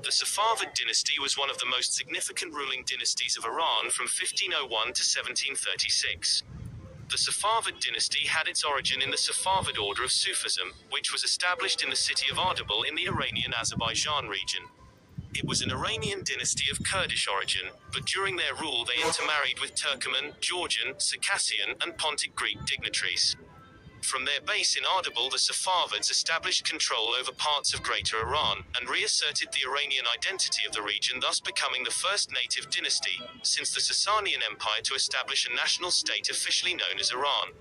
The Safavid dynasty was one of the most significant ruling dynasties of Iran from 1501 to 1736. The Safavid dynasty had its origin in the Safavid order of Sufism, which was established in the city of Ardabil in the Iranian Azerbaijan region. It was an Iranian dynasty of Kurdish origin, but during their rule they intermarried with Turkoman, Georgian, Circassian, and Pontic Greek dignitaries. From their base in Ardabil, the Safavids established control over parts of Greater Iran, and reasserted the Iranian identity of the region, thus becoming the first native dynasty, since the Sasanian Empire, to establish a national state officially known as Iran.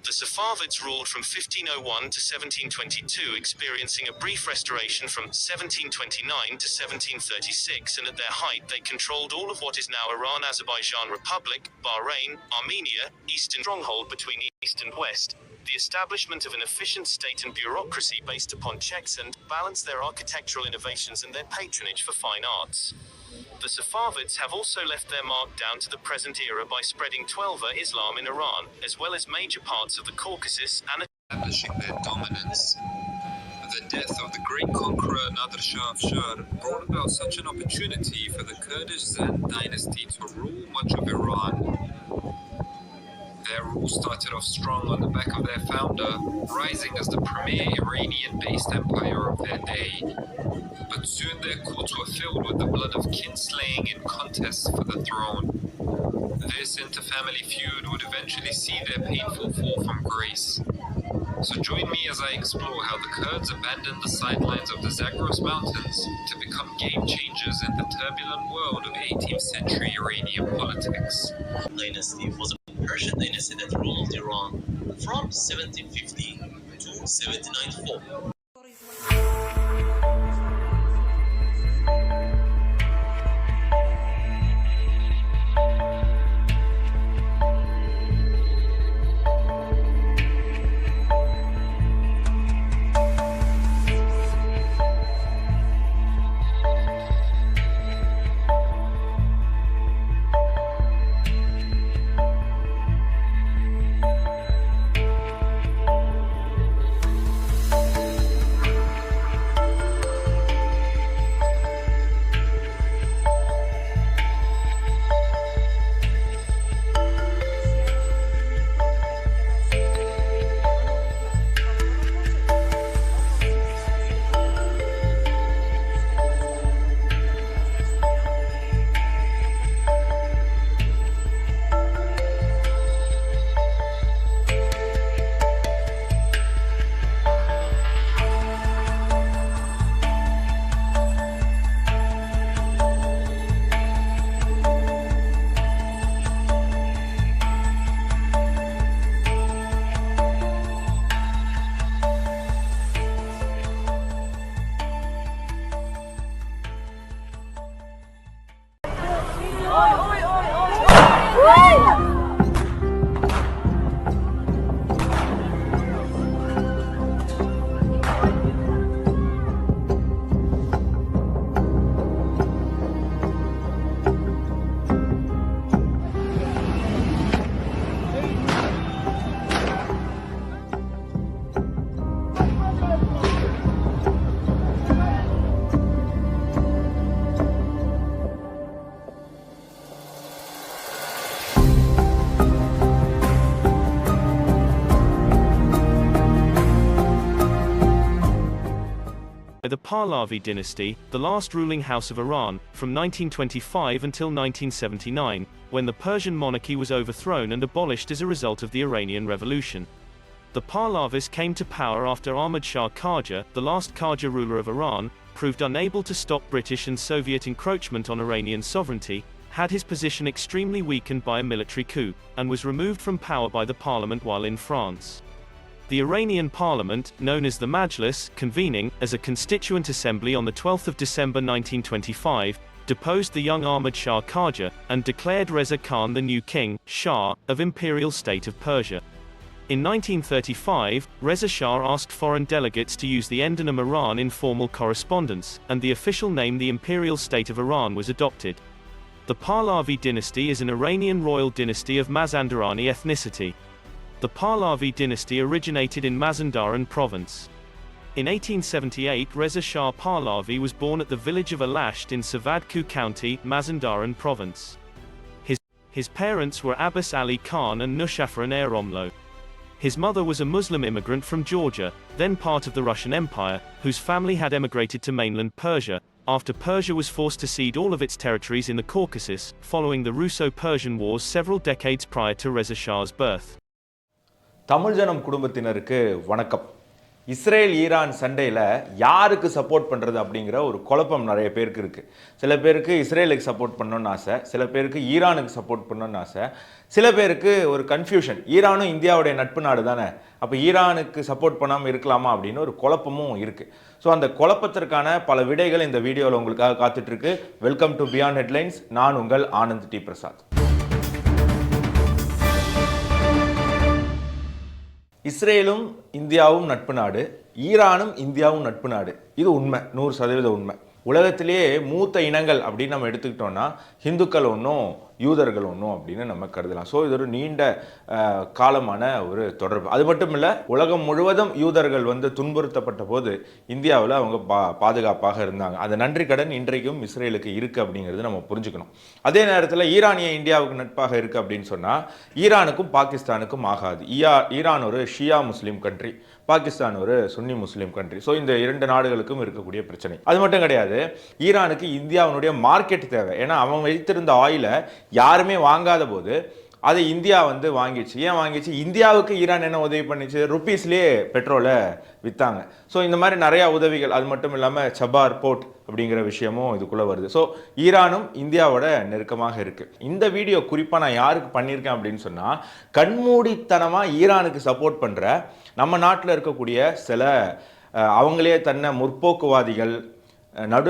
The Safavids ruled from 1501 to 1722, experiencing a brief restoration from 1729 to 1736, and at their height they controlled all of what is now Iran-Azerbaijan Republic, Bahrain, Armenia, eastern stronghold between east and west. The establishment of an efficient state and bureaucracy based upon checks and balance, their architectural innovations and their patronage for fine arts. The Safavids have also left their mark down to the present era by spreading Twelver Islam in Iran, as well as major parts of the Caucasus, and establishing their dominance. The death of the great conqueror Nader Shah Afshar brought about such an opportunity for the Kurdish Zand dynasty to rule much of Iran. Their rule started off strong on the back of their founder, rising as the premier Iranian-based empire of their day. But soon their courts were filled with the blood of kinslaying in contests for the throne. This inter-family feud would eventually see their painful fall from grace. So join me as I explore how the Kurds abandoned the sidelines of the Zagros Mountains to become game changers in the turbulent world of 18th century Iranian politics. Dynasty was a Persian dynasty that ruled Iran from 1750 to 1794. The Pahlavi dynasty, the last ruling house of Iran, from 1925 until 1979, when the Persian monarchy was overthrown and abolished as a result of the Iranian Revolution. The Pahlavis came to power after Ahmad Shah Qajar, the last Qajar ruler of Iran, proved unable to stop British and Soviet encroachment on Iranian sovereignty, had his position extremely weakened by a military coup, and was removed from power by the parliament while in France. The Iranian parliament, known as the Majlis, convening as a constituent assembly on the 12th of December 1925, deposed the young Ahmad Shah Qajar, and declared Reza Khan the new king, Shah, of Imperial State of Persia. In 1935, Reza Shah asked foreign delegates to use the endonym Iran in formal correspondence, and the official name the Imperial State of Iran was adopted. The Pahlavi dynasty is an Iranian royal dynasty of Mazandarani ethnicity. The Pahlavi dynasty originated in Mazandaran province. In 1878, Reza Shah Pahlavi was born at the village of Alasht in Savadku County, Mazandaran Province. His parents were Abbas Ali Khan and Nushafran Eromlo. His mother was a Muslim immigrant from Georgia, then part of the Russian Empire, whose family had emigrated to mainland Persia, after Persia was forced to cede all of its territories in the Caucasus, following the Russo-Persian Wars several decades prior to Reza Shah's birth. Tamil ஜனம் குடும்பத்தினருக்கு வணக்கம். Israel Iran சண்டையில் யாருக்கு support பண்ணுறது அப்படிங்கிற ஒரு குழப்பம் நிறைய பேருக்கு இருக்குது. சில பேருக்கு இஸ்ரேலுக்கு சப்போர்ட் பண்ணணும்னு ஆசை, சில பேருக்கு ஈரானுக்கு சப்போர்ட் பண்ணணும்னு ஆசை, சில பேருக்கு ஒரு கன்ஃபியூஷன், ஈரானும் இந்தியாவுடைய நட்பு நாடு தானே, அப்போ ஈரானுக்கு சப்போர்ட் பண்ணாமல் இருக்கலாமா அப்படின்னு ஒரு குழப்பமும் இருக்குது. ஸோ அந்த குழப்பத்திற்கான பல விடைகள் இந்த வீடியோவில் உங்களுக்காக காத்துட்ருக்கு. Welcome to beyond headlines. நான் உங்கள் ஆனந்த் டி பிரசாத். இஸ்ரேலும் இந்தியாவும் நட்பு நாடு, ஈரானும் இந்தியாவும் நட்பு நாடு. இது உண்மை, 100% உண்மை. உலகத்திலேயே மூத்த இனங்கள் அப்படின்னு நம்ம எடுத்துக்கிட்டோம்னா ஹிந்துக்கள் ஒன்றும் யூதர்கள் ஒன்றும் அப்படின்னு நம்ம கருதலாம். ஸோ இது ஒரு நீண்ட காலமான ஒரு தொடர்பு. அது மட்டும் இல்லை, உலகம் முழுவதும் யூதர்கள் துன்புறுத்தப்பட்ட போது இந்தியாவில் அவங்க பாதுகாப்பாக இருந்தாங்க. அந்த நன்றி கடன் இன்றைக்கும் இஸ்ரேலுக்கு இருக்குது அப்படிங்கிறது நம்ம புரிஞ்சுக்கணும். அதே நேரத்தில் ஈரானிய இந்தியாவுக்கு நட்பாக இருக்குது அப்படின்னு சொன்னால் ஈரானுக்கும் பாகிஸ்தானுக்கும் ஆகாது. ஈரான் ஒரு ஷியா முஸ்லீம் கண்ட்ரி, பாகிஸ்தான் ஒரு சுன்னி முஸ்லீம் கண்ட்ரி. ஸோ இந்த இரண்டு நாடுகளுக்கும் இருக்கக்கூடிய பிரச்சனை. அது மட்டும் கிடையாது, ஈரானுக்கு இந்தியாவுடைய மார்க்கெட் தேவை. ஏன்னா அவன் வைத்திருந்த ஆயிலை யாருமே வாங்காத போது அதை இந்தியா வாங்கிடுச்சு. ஏன் வாங்கிடுச்சு? இந்தியாவுக்கு ஈரான் என்ன உதவி பண்ணிச்சு? ருப்பீஸ்லேயே பெட்ரோலை விற்றாங்க. ஸோ இந்த மாதிரி நிறையா உதவிகள். அது மட்டும் இல்லாமல் சபார் போர்ட் அப்படிங்கிற விஷயமும் இதுக்குள்ளே வருது. ஸோ ஈரானும் இந்தியாவோட நெருக்கமாக இருக்குது. இந்த வீடியோ குறிப்பாக நான் யாருக்கு பண்ணியிருக்கேன் அப்படின்னு சொன்னால், கண்மூடித்தனமாக ஈரானுக்கு சப்போர்ட் பண்ணுற நம்ம நாட்டில் இருக்கக்கூடிய சில அவங்களே தன்னை முற்போக்குவாதிகள், நடு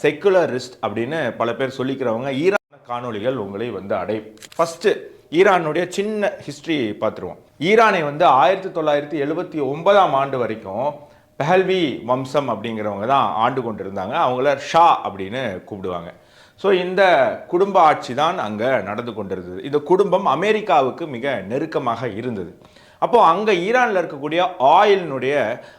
செக்குலரிஸ்ட் அப்படின்னு பல பேர் சொல்லிக்கிறவங்க ஈரான் காணொலிகள் உங்களை அடையும். ஃபர்ஸ்ட் ஈரானுடைய சின்ன ஹிஸ்டரி பார்த்துருவோம். ஈரானை 1979ஆம் ஆண்டு வரைக்கும் பெஹல்வி வம்சம் அப்படிங்கிறவங்க தான் ஆண்டு கொண்டு இருந்தாங்க. அவங்கள ஷா அப்படின்னு கூப்பிடுவாங்க. ஸோ இந்த குடும்ப ஆட்சி தான் அங்கே நடந்து கொண்டிருந்தது. இந்த குடும்பம் அமெரிக்காவுக்கு மிக நெருக்கமாக இருந்தது. அப்போது அங்கே ஈரானில் இருக்கக்கூடிய ஆயிலினுடைய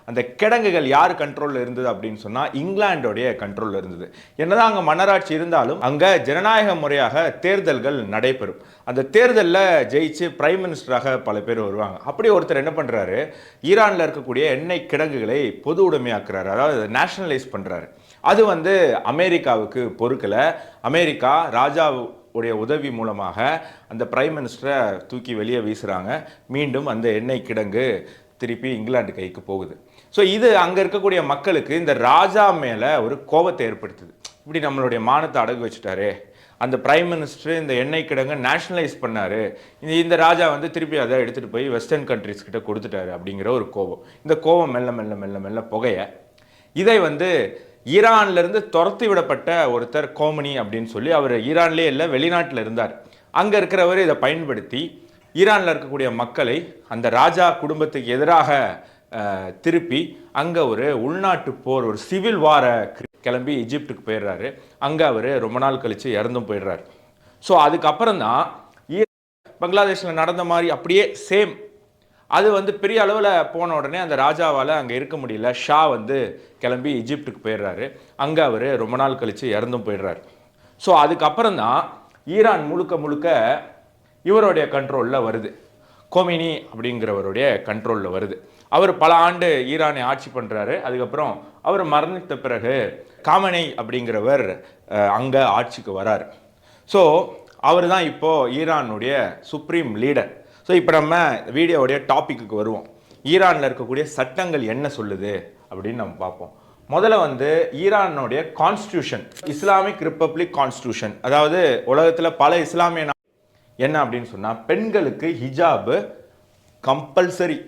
அந்த கிடங்குகள் யார் கண்ட்ரோலில் இருந்தது அப்படின்னு சொன்னால் இங்கிலாண்டோடைய கண்ட்ரோலில் இருந்தது. என்னதான் அங்கே மன்னராட்சி இருந்தாலும் அங்கே ஜனநாயக முறையாக தேர்தல்கள் நடைபெறும். அந்த தேர்தலில் ஜெயிச்சு பிரைம் மினிஸ்டராக பல பேர் வருவாங்க. அப்படி ஒருத்தர் என்ன பண்ணுறாரு, ஈரானில் இருக்கக்கூடிய எண்ணெய் கிடங்குகளை பொது உடைமையாக்குறாரு, அதாவது நேஷனலைஸ் பண்ணுறாரு. அது அமெரிக்காவுக்கு பொறுக்கலை. அமெரிக்கா ராஜா உடைய உதவி மூலமாக அந்த பிரைம் மினிஸ்டரை தூக்கி வெளியே வீசுகிறாங்க. மீண்டும் அந்த எண்ணெய் கிடங்கு திருப்பி இங்கிலாந்து கைக்கு போகுது. ஸோ இது அங்கே இருக்கக்கூடிய மக்களுக்கு இந்த ராஜா மேலே ஒரு கோபத்தை ஏற்படுத்துது. இப்படி நம்மளுடைய மானத்தை அடகு வச்சுட்டாரு, அந்த பிரைம் மினிஸ்டர் இந்த எண்ணெய் கிடங்கை நேஷனலைஸ் பண்ணார், இந்த ராஜா திருப்பி அதை எடுத்துகிட்டு போய் வெஸ்டர்ன் கண்ட்ரிஸ் கிட்ட கொடுத்துட்டாரு அப்படிங்கிற ஒரு கோபம். இந்த கோபம் மெல்ல மெல்ல மெல்ல மெல்ல புகைய இதை ஈரான்லேருந்து துரத்தி விடப்பட்ட ஒருத்தர் கோமனி அப்படின்னு சொல்லி, அவர் ஈரான்லேயே இல்லை வெளிநாட்டில் இருந்தார். அங்கே இருக்கிறவர் இதை பயன்படுத்தி ஈரானில் இருக்கக்கூடிய மக்களை அந்த ராஜா குடும்பத்துக்கு எதிராக திருப்பி அங்கே ஒரு உள்நாட்டு போர், ஒரு சிவில் வாரை கிளம்பி எஜிப்டுக்கு போயிடுறாரு. அங்கே அவர் ரொம்ப நாள் கழித்து இறந்தும் போயிடுறாரு. ஸோ அதுக்கப்புறம் தான் பங்களாதேஷில் நடந்த மாதிரி அப்படியே சேம் அது பெரிய அளவில் போன உடனே அந்த ராஜாவால் அங்கே இருக்க முடியல. ஷா கிளம்பி எஜிப்டுக்கு போயிடுறாரு. அங்கே அவர் ரொம்ப நாள் கழித்து இறந்தும் போயிடுறாரு. ஸோ அதுக்கப்புறம் தான் ஈரான் முழுக்க முழுக்க இவருடைய கண்ட்ரோலில் வருது, கொமினி அப்படிங்கிறவருடைய கண்ட்ரோலில் வருது. அவர் பல ஆண்டு ஈரானை ஆட்சி பண்ணுறாரு. அதுக்கப்புறம் அவர் மரணித்த பிறகு காமனை அப்படிங்கிறவர் அங்கே ஆட்சிக்கு வரார். ஸோ அவர் தான் இப்போது ஈரானுடைய சுப்ரீம் லீடர். ஸோ இப்போ நம்ம வீடியோவுடைய டாப்பிக்கு வருவோம். ஈரானில் இருக்கக்கூடிய சட்டங்கள் என்ன சொல்லுது அப்படின்னு நம்ம பார்ப்போம். முதல்ல ஈரானுடைய கான்ஸ்டியூஷன், இஸ்லாமிக் ரிப்பப்ளிக் கான்ஸ்டியூஷன், அதாவது உலகத்தில் பல இஸ்லாமிய என்ன அப்படின்னு சொன்னால் பெண்களுக்கு ஹிஜாபு கம்பல்சரி.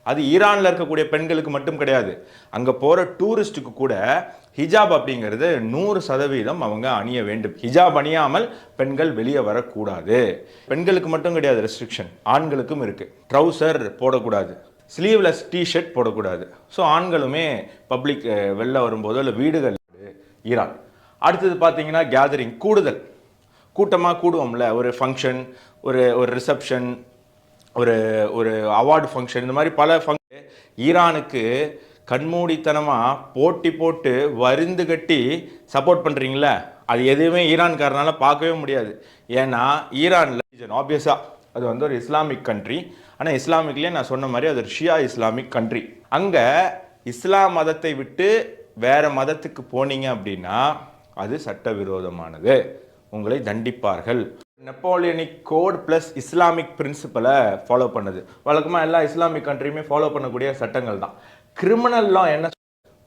அது ஈரானில் இருக்கக்கூடிய பெண்களுக்கு மட்டும் கிடையாது, அங்கே போகிற டூரிஸ்ட்டுக்கு கூட ஹிஜாப் அப்படிங்கிறது 100% அவங்க அணிய வேண்டும். ஹிஜாப் அணியாமல் பெண்கள் வெளியே வரக்கூடாது. பெண்களுக்கு மட்டும் கிடையாது ரெஸ்ட்ரிக்ஷன், ஆண்களுக்கும் இருக்குது. ட்ரௌசர் போடக்கூடாது, ஸ்லீவ்லெஸ் டிஷர்ட் போடக்கூடாது. ஸோ ஆண்களுமே பப்ளிக் வெளில வரும்போதோ இல்லை வீடுகள் ஈரான். அடுத்தது பார்த்தீங்கன்னா கேதரிங், கூட்டமாக கூடுவோம்ல, ஒரு ஃபங்க்ஷன், ஒரு ரிசப்ஷன், ஒரு அவார்டு ஃபங்க்ஷன், இந்த மாதிரி பல ஃபங்க்ஷன். ஈரானுக்கு கண்மூடித்தனமாக போட்டி போட்டு வருந்து கட்டி சப்போர்ட் பண்ணுறீங்களே, அது எதுவுமே ஈரான்காரனால பார்க்கவே முடியாது. ஏன்னா ஈரானில் ஆப்வியஸாக அது வந்து ஒரு இஸ்லாமிக் கண்ட்ரி. ஆனால் இஸ்லாமிக்லேயே நான் சொன்ன மாதிரி அது ஒரு ஷியா இஸ்லாமிக் கண்ட்ரி. அங்கே இஸ்லாம் மதத்தை விட்டு வேறு மதத்துக்கு போனீங்க அப்படின்னா அது சட்டவிரோதமானது, உங்களை தண்டிப்பார்கள். Napoleonic code plus Islamic பிரின்சிபலை follow பண்ணது. வழக்கமாக எல்லா இஸ்லாமிக் கண்ட்ரியுமே ஃபாலோ பண்ணக்கூடிய சட்டங்கள் தான். கிரிமினல் லா என்ன,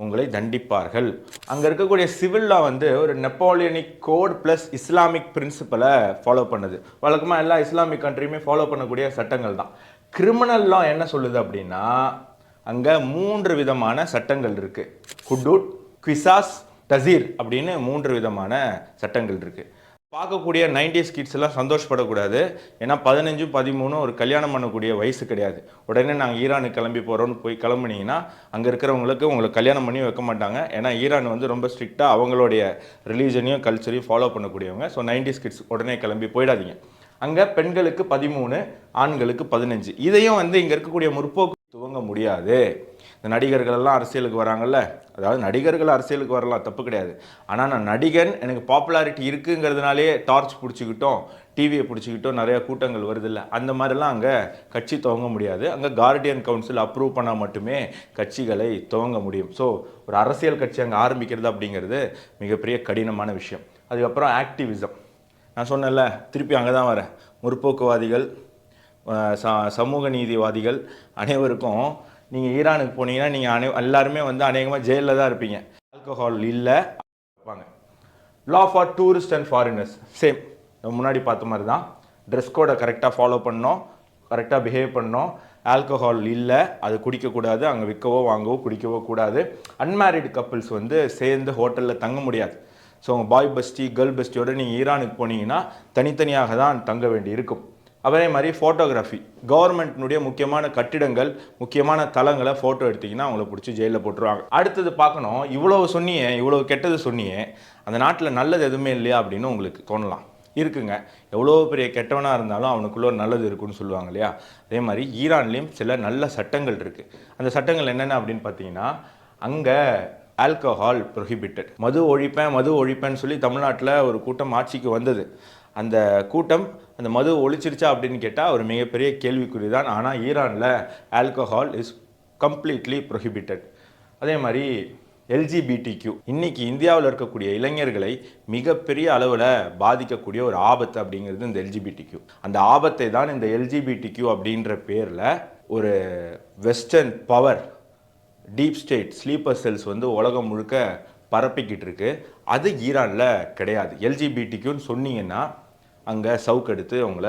உங்களை தண்டிப்பார்கள். அங்கே இருக்கக்கூடிய சிவில் லா வந்து ஒரு Napoleonic code plus Islamic பிரின்சிபலை follow பண்ணது. வழக்கமாக எல்லா இஸ்லாமிக் கண்ட்ரியுமே ஃபாலோ பண்ணக்கூடிய சட்டங்கள் தான். கிரிமினல் லா என்ன சொல்லுது அப்படின்னா அங்கே 3 விதமான சட்டங்கள் இருக்குது. ஹுடூட், குவிசாஸ், தசீர் அப்படின்னு 3 விதமான சட்டங்கள் இருக்குது. பார்க்கக்கூடிய 90s கிட்ஸ் எல்லாம் சந்தோஷப்படக்கூடாது. ஏன்னா 15, 13 ஒரு கல்யாணம் பண்ணக்கூடிய வயசு கிடையாது. உடனே நாங்கள் ஈரானுக்கு கிளம்பி போகிறோன்னு போய் கிளம்புனீங்கன்னா அங்கே இருக்கிறவங்களுக்கு உங்களுக்கு கல்யாணம் பண்ணி வைக்க மாட்டாங்க. ஏன்னா ஈரான் வந்து ரொம்ப ஸ்ட்ரிக்டாக அவங்களுடைய ரிலீஜனையும் கல்ச்சரையும் ஃபாலோ பண்ணக்கூடியவங்க. ஸோ 90s கிட்ஸ் உடனே கிளம்பி போயிடாதீங்க. அங்கே பெண்களுக்கு 13, ஆண்களுக்கு 15. இதையும் வந்து இங்கே இருக்கக்கூடிய முற்போக்கு துவங்க முடியாது. இந்த நடிகர்கள் எல்லாம் அரசியலுக்கு வராங்கல்ல, அதாவது நடிகர்கள் அரசியலுக்கு வரலாம், தப்பு கிடையாது. ஆனால் நான் நடிகன், எனக்கு பாப்புலாரிட்டி இருக்குங்கிறதுனாலே டார்ச் பிடிச்சிக்கிட்டோம், டிவியை பிடிச்சிக்கிட்டோம் நிறைய கூட்டங்கள் வருதில்ல, அந்த மாதிரிலாம் அங்கே கட்சி துவங்க முடியாது. அங்கே கார்டியன் கவுன்சில் அப்ரூவ் பண்ணால் மட்டுமே கட்சிகளை துவங்க முடியும். ஸோ ஒரு அரசியல் கட்சி அங்கே ஆரம்பிக்கிறது அப்படிங்கிறது மிகப்பெரிய கடினமான விஷயம். அதுக்கப்புறம் ஆக்டிவிசம், நான் சொன்னேன்ல, திருப்பி அங்கே தான் வரேன். முற்போக்குவாதிகள், சமூக நீதிவாதிகள் அனைவருக்கும் நீங்கள் ஈரானுக்கு போனீங்கன்னா நீங்கள் எல்லாருமே வந்து அநேகமாக ஜெயிலில் தான் இருப்பீங்க. ஆல்கஹால் இல்லை இருப்பாங்க. லா for tourist and foreigners same, நம்ம முன்னாடி பார்த்த மாதிரி தான். ட்ரெஸ் கோடை கரெக்டாக ஃபாலோ பண்ணோம், கரெக்டாக பிஹேவ் பண்ணோம். ஆல்கஹால் இல்லை, அது குடிக்கக்கூடாது, அங்கே விற்கவோ வாங்கவோ குடிக்கவோ கூடாது. அன்மேரிடு கப்புள்ஸ் வந்து சேர்ந்து ஹோட்டலில் தங்க முடியாது. ஸோ பாய் பெஸ்டி கேர்ள் பெஸ்டியோடு நீங்கள் ஈரானுக்கு போனீங்கன்னா தனித்தனியாக தான் தங்க வேண்டி இருக்கும். அதே மாதிரி ஃபோட்டோகிராஃபி, கவர்மெண்ட்னுடைய முக்கியமான கட்டிடங்கள், முக்கியமான தளங்களை ஃபோட்டோ எடுத்திங்கன்னா அவங்கள பிடிச்சி ஜெயிலில் போட்டுருவாங்க. அடுத்தது பார்க்கணும், இவ்வளோ சொன்னியே, இவ்வளோ கெட்டது சொன்னியே, அந்த நாட்டில் நல்லது எதுவுமே இல்லையா அப்படின்னு உங்களுக்கு தோணலாம். இருக்குங்க, எவ்வளோ பெரிய கெட்டவனாக இருந்தாலும் அவனுக்குள்ள ஒரு நல்லது இருக்குன்னு சொல்லுவாங்க இல்லையா. அதே மாதிரி ஈரான்லேயும் சில நல்ல சட்டங்கள் இருக்குது. அந்த சட்டங்கள் என்னென்ன அப்படின்னு பார்த்தீங்கன்னா, அங்கே ஆல்கஹால் ப்ரொஹிபிட்டட். மது ஒழிப்பேன்னு சொல்லி தமிழ்நாட்டில் ஒரு கூட்டம் ஆட்சிக்கு வந்தது. அந்த கூட்டம் அந்த மது ஒழிச்சிருச்சா அப்படின்னு கேட்டால் ஒரு மிகப்பெரிய கேள்விக்குறி தான். ஆனால் ஈரானில் ஆல்கஹால் இஸ் கம்ப்ளீட்லி ப்ரொஹிபிட்டட். அதே மாதிரி எல்ஜிபிடிக்யூ, இன்றைக்கி இந்தியாவில் இருக்கக்கூடிய இளைஞர்களை மிகப்பெரிய அளவில் பாதிக்கக்கூடிய ஒரு ஆபத்து அப்படிங்கிறது இந்த எல்ஜிபிடிக்யூ. அந்த ஆபத்தை தான் இந்த எல்ஜிபிடிக்யூ அப்படின்ற பேரில் ஒரு western power, deep state, sleeper cells வந்து உலகம் முழுக்க பரப்பிக்கிட்டு இருக்கு. அது ஈரானில் கிடையாது. எல்ஜிபிடிக்யூன்னு சொன்னீங்கன்னா அங்கே சவுக்கு எடுத்து அவங்கள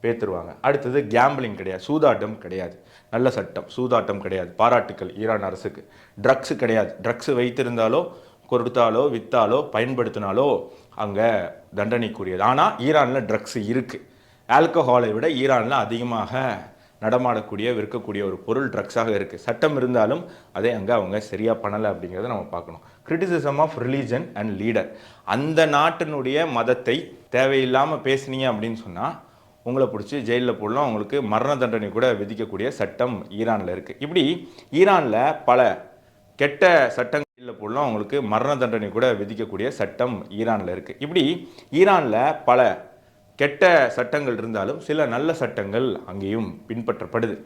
பேத்துருவாங்க. அடுத்தது கேம்பிளிங் கிடையாது, சூதாட்டம் கிடையாது, நல்ல சட்டம். சூதாட்டம் கிடையாது, பாராட்டுக்கள் ஈரான் அரசுக்கு. ட்ரக்ஸு கிடையாது, ட்ரக்ஸு வைத்திருந்தாலோ கொடுத்தாலோ விற்றாலோ பயன்படுத்தினாலோ அங்கே தண்டனைக்குரியது. ஆனால் ஈரானில் ட்ரக்ஸு இருக்குது. ஆல்கஹாலை விட ஈரானில் அதிகமாக நடமாடக்கூடிய விற்கக்கூடிய ஒரு பொருள் ட்ரக்ஸாக இருக்குது. சட்டம் இருந்தாலும் அதை அங்கே அவங்க சரியாக பண்ணலை அப்படிங்கிறத நம்ம பார்க்கணும். Criticism of religion and leader, அந்த நாட்டினுடைய மதத்தை தேவையில்லாமல் பேசுனீங்க அப்படின்னு சொன்னால் உங்களை பிடிச்சி ஜெயிலில் போடலாம், உங்களுக்கு மரண தண்டனை கூட விதிக்கக்கூடிய சட்டம் ஈரானில் இருக்குது. இப்படி ஈரானில் பல கெட்ட சட்டங்களில் போடலாம், அவங்களுக்கு மரண தண்டனை கூட விதிக்கக்கூடிய சட்டம் ஈரானில் இருக்குது. இப்படி ஈரானில் பல கெட்ட சட்டங்கள் இருந்தாலும் சில நல்ல சட்டங்கள் அங்கேயும் பின்பற்றப்படுது.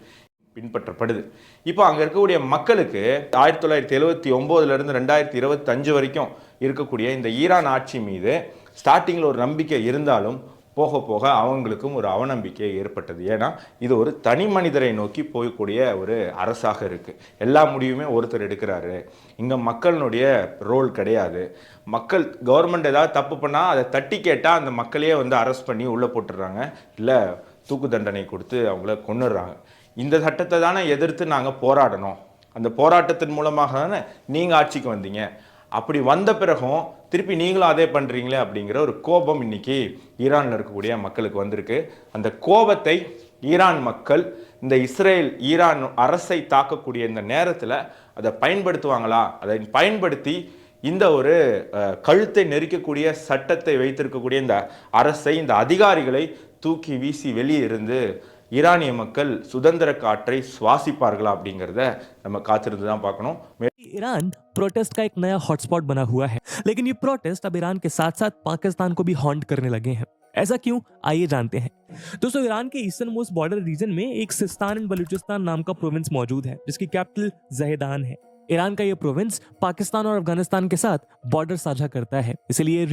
இப்போ அங்கே இருக்கக்கூடிய மக்களுக்கு 1979 2025 வரைக்கும் இருக்கக்கூடிய இந்த ஈரான் ஆட்சி மீது ஸ்டார்டிங்கில் ஒரு நம்பிக்கை இருந்தாலும் போக போக அவங்களுக்கும் ஒரு அவநம்பிக்கை ஏற்பட்டது. ஏன்னா இது ஒரு தனி மனிதரை நோக்கி போகக்கூடிய ஒரு அரசாக இருக்குது. எல்லா முடிவுமே ஒருத்தர் எடுக்கிறாரு. இங்கே மக்களினுடைய ரோல் கிடையாது. மக்கள் கவர்மெண்ட் ஏதாவது தப்பு பண்ணால் அதை தட்டி கேட்டால் அந்த மக்களையே வந்து அரெஸ்ட் பண்ணி உள்ளே போட்டுடுறாங்க, இல்லை தூக்கு தண்டனை கொடுத்து அவங்கள கொன்னுடுறாங்க. இந்த சட்டத்தை தானே எதிர்த்து நாங்கள் போராடணும், அந்த போராட்டத்தின் மூலமாக தானே நீங்கள் ஆட்சிக்கு வந்தீங்க. அப்படி வந்த பிறகும் திருப்பி நீங்களும் அதே பண்ணுறீங்களே அப்படிங்கிற ஒரு கோபம் இன்னைக்கு ஈரானில் இருக்கக்கூடிய மக்களுக்கு வந்திருக்கு. அந்த கோபத்தை ஈரான் மக்கள் இந்த ஈரான் அரசை தாக்கக்கூடிய இந்த நேரத்தில் அதை பயன்படுத்துவாங்களா? அதை பயன்படுத்தி இந்த ஒரு கழுத்தை நெரிக்கக்கூடிய சட்டத்தை வைத்திருக்கக்கூடிய இந்த அரசை, இந்த அதிகாரிகளை தூக்கி வீசி வெளியே இருந்து ஈரானிய மக்கள் சுதந்திர காற்றை சுவாசிப்பார்களா அப்படிங்கிறத நம்ம காத்திருந்து தான் பார்க்கணும். ईरान प्रोटेस्ट का एक नया हॉटस्पॉट बना हुआ है, लेकिन ये प्रोटेस्ट अब ईरान के साथ साथ पाकिस्तान को भी हॉन्ट करने लगे हैं। ऐसा क्यों, आइए जानते हैं। दोस्तों, ईरान के ईस्टर्न मोस्ट बॉर्डर रीजन में एक सिस्तान एंड बलूचिस्तान नाम का प्रोविंस मौजूद है, जिसकी कैपिटल जहेदान है। ईरान का यह प्रोविंस पाकिस्तान और अफगानिस्तान के साथ बॉर्डर साझा करता है, इसलिए